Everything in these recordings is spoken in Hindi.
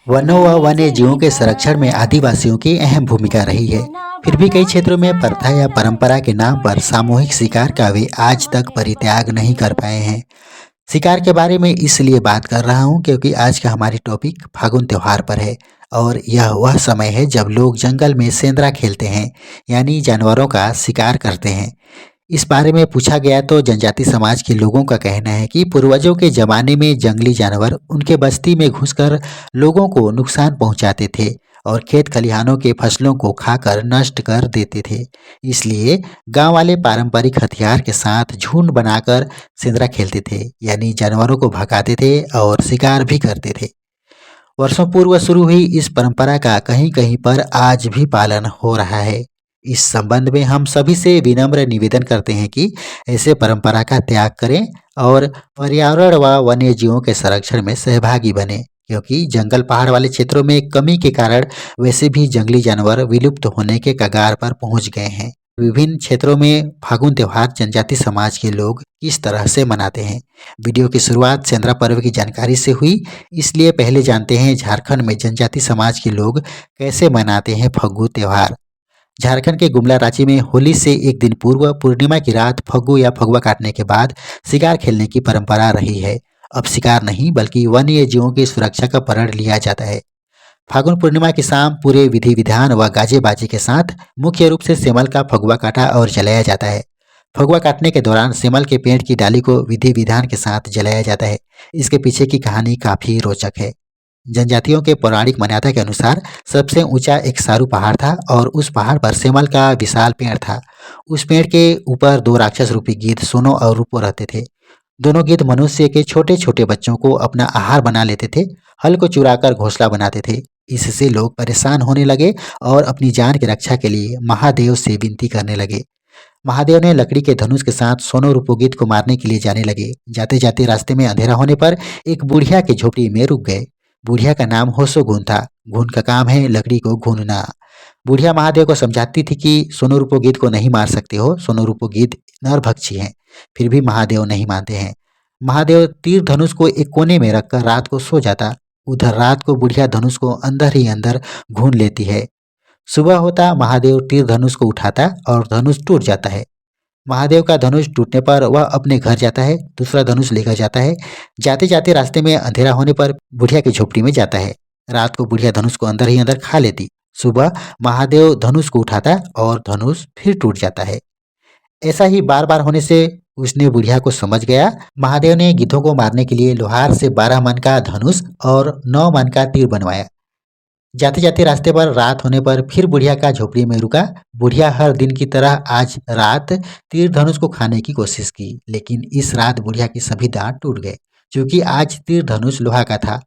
वनों व वन्य जीवों के संरक्षण में आदिवासियों की अहम भूमिका रही है। फिर भी कई क्षेत्रों में प्रथा या परंपरा के नाम पर सामूहिक शिकार का वे आज तक परित्याग नहीं कर पाए हैं। शिकार के बारे में इसलिए बात कर रहा हूँ क्योंकि आज का हमारी टॉपिक फागुन त्योहार पर है और यह वह समय है जब लोग जंगल में सेंद्रा खेलते हैं, यानी जानवरों का शिकार करते हैं। इस बारे में पूछा गया तो जनजाति समाज के लोगों का कहना है कि पूर्वजों के जमाने में जंगली जानवर उनके बस्ती में घुसकर लोगों को नुकसान पहुंचाते थे और खेत खलिहानों के फसलों को खाकर नष्ट कर देते थे। इसलिए गांव वाले पारंपरिक हथियार के साथ झुंड बनाकर सिंदरा खेलते थे, यानी जानवरों को भगाते थे और शिकार भी करते थे। वर्षों पूर्व शुरू हुई इस परंपरा का कहीं कहीं पर आज भी पालन हो रहा है। इस संबंध में हम सभी से विनम्र निवेदन करते हैं कि ऐसे परंपरा का त्याग करें और पर्यावरण व वन्य जीवों के संरक्षण में सहभागी बने, क्योंकि जंगल पहाड़ वाले क्षेत्रों में कमी के कारण वैसे भी जंगली जानवर विलुप्त होने के कगार पर पहुंच गए हैं। विभिन्न क्षेत्रों में फागुन त्योहार जनजाति समाज के लोग किस तरह से मनाते हैं। वीडियो की शुरुआत सेंद्रा पर्व की जानकारी से हुई, इसलिए पहले जानते हैं झारखंड में जनजाति समाज के लोग कैसे मनाते हैं फग्गू त्योहार। झारखंड के गुमला रांची में होली से एक दिन पूर्व पूर्णिमा की रात फग्गू या फगुआ काटने के बाद शिकार खेलने की परंपरा रही है। अब शिकार नहीं बल्कि वन्य जीवों की सुरक्षा का प्रण लिया जाता है। फागुन पूर्णिमा की शाम पूरे विधि विधान व गाजे बाजे के साथ मुख्य रूप से सेमल का फगुआ काटा और जलाया जाता है। फगुआ काटने के दौरान सेमल के पेड़ की डाली को विधि विधान के साथ जलाया जाता है। इसके पीछे की कहानी काफी रोचक है। जनजातियों के पौराणिक मान्यता के अनुसार सबसे ऊंचा एक सारू पहाड़ था और उस पहाड़ पर सेमल का विशाल पेड़ था। उस पेड़ के ऊपर दो राक्षस रूपी गिद्ध सोनो और रूपो रहते थे। दोनों गिद्ध मनुष्य के छोटे छोटे बच्चों को अपना आहार बना लेते थे, हल को चुराकर घोंसला बनाते थे। इससे लोग परेशान होने लगे और अपनी जान की रक्षा के लिए महादेव से विनती करने लगे। महादेव ने लकड़ी के धनुष के साथ सोनो रूपोगित को मारने के लिए जाने लगे। जाते जाते रास्ते में अंधेरा होने पर एक बुढ़िया की झोपड़ी में रुक गए। बुढ़िया का नाम होसो घून था। घून का काम है लकड़ी को घूनना। बुढ़िया महादेव को समझाती थी कि सोनो रूपोगित को नहीं मार सकते हो, सोनो रूपोगित नरभक्षी हैं। फिर भी महादेव नहीं मानते हैं। महादेव तीर धनुष को एक कोने में रखकर रात को सो जाता। उधर रात को बुढ़िया धनुष को अंदर ही अंदर घून लेती है। सुबह होता महादेव तीर धनुष को उठाता और धनुष टूट जाता है। महादेव का धनुष टूटने पर वह अपने घर जाता है, दूसरा धनुष लेकर जाता है। जाते जाते रास्ते में अंधेरा होने पर बुढ़िया की झोपड़ी में जाता है। रात को बुढ़िया धनुष को अंदर ही अंदर खा लेती। सुबह महादेव धनुष को उठाता और धनुष फिर टूट जाता है। ऐसा ही बार बार होने से उसने बुढ़िया को समझ गया। महादेव ने गिद्धों को मारने के लिए लोहार से 12 मन का धनुष और 9 मन का तीर बनवाया। जाते जाते रास्ते पर रात होने पर फिर बुढ़िया का झोपड़ी में रुका। बुढ़िया हर दिन की तरह आज रात तीर धनुष को खाने की कोशिश की, लेकिन इस रात बुढ़िया के सभी दांत टूट गए, क्योंकि आज तीर धनुष लोहा का था।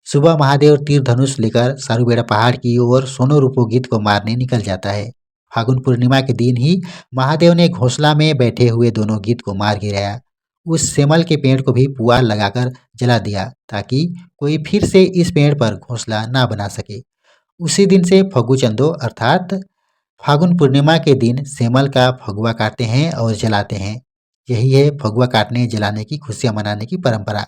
सुबह महादेव तीर धनुष लेकर सारूबेड़ा पहाड़ की ओर सोनो रूपोगित को मारने निकल जाता है। फागुन पूर्णिमा के दिन ही महादेव ने घोंसला में बैठे हुए दोनों गिद्ध को मार गिराया। उस सेमल के पेड़ को भी पुआल लगाकर जला दिया ताकि कोई फिर से इस पेड़ पर घोंसला ना बना सके। उसी दिन से फगु चंदो अर्थात फागुन पूर्णिमा के दिन सेमल का फगुआ काटते हैं और जलाते हैं। यही है फगुआ काटने जलाने की खुशियां मनाने की परंपरा।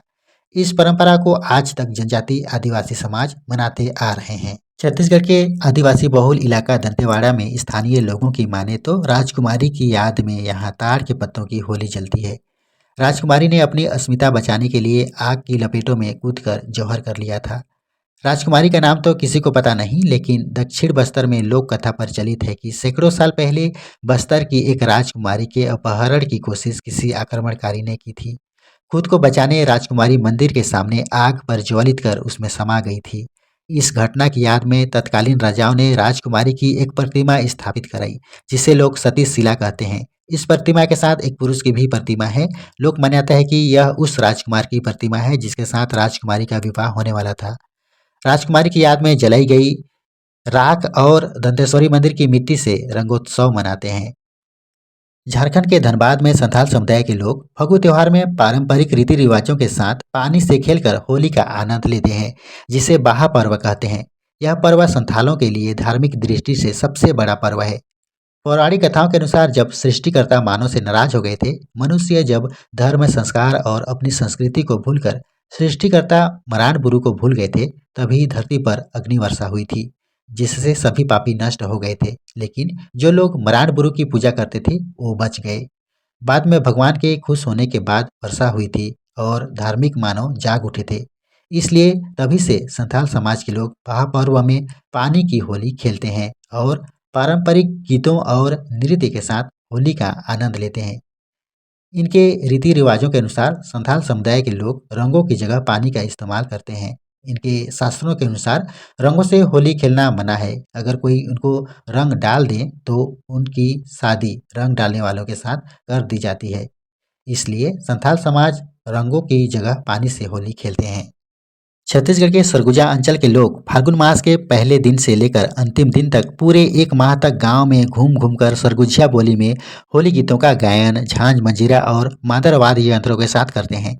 इस परंपरा को आज तक जनजाति आदिवासी समाज मनाते आ रहे हैं। छत्तीसगढ़ के आदिवासी बहुल इलाका दंतेवाड़ा में स्थानीय लोगों की माने तो राजकुमारी की याद में यहाँ ताड़ के पत्तों की होली जलती है। राजकुमारी ने अपनी अस्मिता बचाने के लिए आग की लपेटों में कूदकर जौहर कर लिया था। राजकुमारी का नाम तो किसी को पता नहीं, लेकिन दक्षिण बस्तर में लोक कथा प्रचलित है कि सैकड़ों साल पहले बस्तर की एक राजकुमारी के अपहरण की कोशिश किसी आक्रमणकारी ने की थी। खुद को बचाने राजकुमारी मंदिर के सामने आग पर ज्वलित कर उसमें समा गई थी। इस घटना की याद में तत्कालीन राजाओं ने राजकुमारी की एक प्रतिमा स्थापित कराई, जिसे लोग सती शिला कहते हैं। इस प्रतिमा के साथ एक पुरुष की भी प्रतिमा है। लोक मान्यता है कि यह उस राजकुमार की प्रतिमा है जिसके साथ राजकुमारी का विवाह होने वाला था। राजकुमारी की याद में जलाई गई राख और दंतेश्वरी मंदिर की मिट्टी से रंगोत्सव मनाते हैं। झारखंड के धनबाद में संथाल समुदाय के लोग फगु त्योहार में पारंपरिक रीति रिवाजों के साथ पानी से खेलकर होली का आनंद लेते हैं, जिसे बाहा पर्व कहते हैं। यह पर्व संथालों के लिए धार्मिक दृष्टि से सबसे बड़ा पर्व है। पौराणिक कथाओं के अनुसार जब सृष्टिकर्ता मानव से नाराज हो गए थे, मनुष्य जब धर्म, संस्कार और अपनी संस्कृति को भूलकर सृष्टिकर्ता मरान बुरु को भूल गए थे, तभी धरती पर अग्नि वर्षा हुई थी, जिससे सभी पापी नष्ट हो गए थे। लेकिन जो लोग मरान बुरु की पूजा करते थे, वो बच गए। बाद में भगवान के खुश होने के बाद वर्षा हुई थी और धार्मिक मानव जाग उठे थे। इसलिए तभी से संथाल समाज के लोग महापर्व में पानी की होली खेलते हैं और पारंपरिक गीतों और नृत्य के साथ होली का आनंद लेते हैं। इनके रीति रिवाजों के अनुसार संथाल समुदाय के लोग रंगों की जगह पानी का इस्तेमाल करते हैं। इनके शास्त्रों के अनुसार रंगों से होली खेलना मना है। अगर कोई उनको रंग डाल दे तो उनकी शादी रंग डालने वालों के साथ कर दी जाती है। इसलिए संथाल समाज रंगों की जगह पानी से होली खेलते हैं। छत्तीसगढ़ के सरगुजा अंचल के लोग फाल्गुन मास के पहले दिन से लेकर अंतिम दिन तक पूरे एक माह तक गांव में घूम घूमकर सरगुजिया बोली में होली गीतों का गायन झांझ मंजीरा और मादरवाद्य यंत्रों के साथ करते हैं।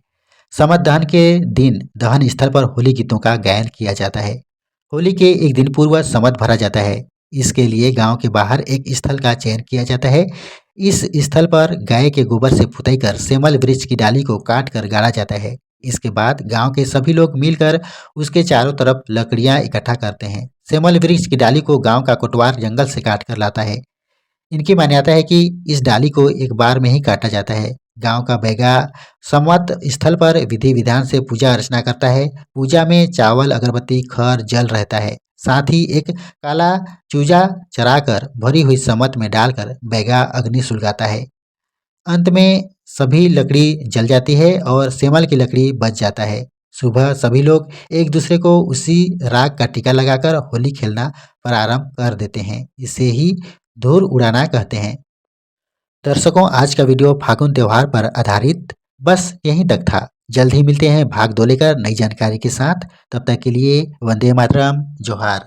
समत दहन के दिन दहन स्थल पर होली गीतों का गायन किया जाता है। होली के एक दिन पूर्व समत भरा जाता है। इसके लिए गांव के बाहर एक स्थल का चयन किया जाता है। इस स्थल पर गाय के गोबर से पुताई कर सेमल वृक्ष की डाली को काट कर गाड़ा जाता है। इसके बाद गांव के सभी लोग मिलकर उसके चारों तरफ लकड़ियां इकट्ठा करते हैं। सेमल वृक्ष की डाली को गांव का कोटवार जंगल से काट कर लाता है। इनकी मान्यता है कि इस डाली को एक बार में ही काटा जाता है। गांव का बैगा संवत स्थल पर विधि विधान से पूजा अर्चना करता है। पूजा में चावल, अगरबत्ती, खर, जल रहता है। साथ ही एक काला चूजा चराकर भरी हुई सम्मत में डालकर बैगा अग्नि सुलगाता है। अंत में सभी लकड़ी जल जाती है और सेमल की लकड़ी बच जाता है। सुबह सभी लोग एक दूसरे को उसी राग का टीका लगाकर होली खेलना प्रारंभ कर देते हैं। इसे ही धूर उड़ाना कहते हैं। दर्शकों, आज का वीडियो फागुन त्योहार पर आधारित बस यहीं तक था। जल्द ही मिलते हैं भाग 2 लेकर नई जानकारी के साथ। तब तक के लिए वंदे मातरम, जोहार।